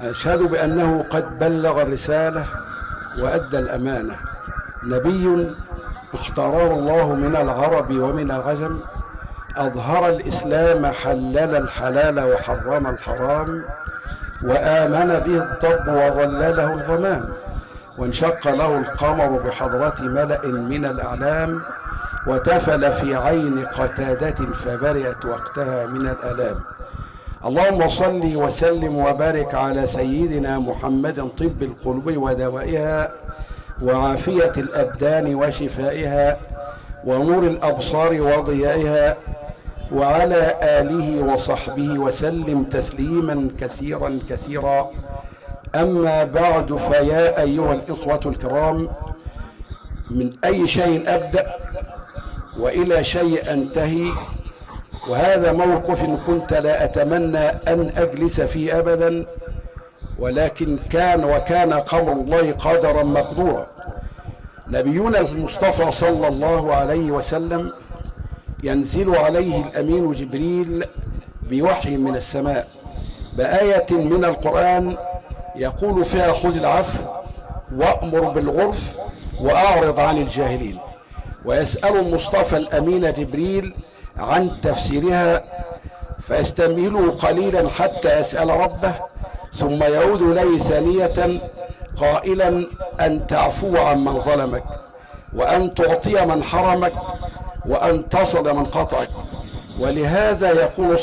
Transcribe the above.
أشهد بأنه قد بلغ الرسالة وأدى الأمانة، نبي اختاره الله من العرب ومن العجم، أظهر الإسلام، حلل الحلال وحرم الحرام، وآمن به الضب وظلله الغمام، وانشق له القمر بحضرة ملأ من الأعلام، وتفل في عين قتادة فبرئت وقتها من الآلام. اللهم صل وسلم وبارك على سيدنا محمد، طب القلوب ودوائها، وعافية الأبدان وشفائها، ونور الأبصار وضيائها، وعلى آله وصحبه وسلم تسليما كثيرا كثيرا. أما بعد، فيا أيها الإخوة الكرام، من أي شيء أبدأ وإلى شيء أنتهي، وهذا موقف كنت لا أتمنى أن أجلس فيه أبدا، ولكن وكان قول الله قدرا مقدورا. نبينا المصطفى صلى الله عليه وسلم ينزل عليه الأمين جبريل بوحي من السماء بآية من القرآن يقول فيها: خذ العفو وأمر بالعرف وأعرض عن الجاهلين. ويسأل المصطفى الأمين جبريل عن تفسيرها، فيستمهله قليلا حتى يسأل ربه، ثم يعود إليه ثانية قائلا: أن تعفو عن من ظلمك، وأن تعطي من حرمك، وأن تصل من قطعك. ولهذا يقول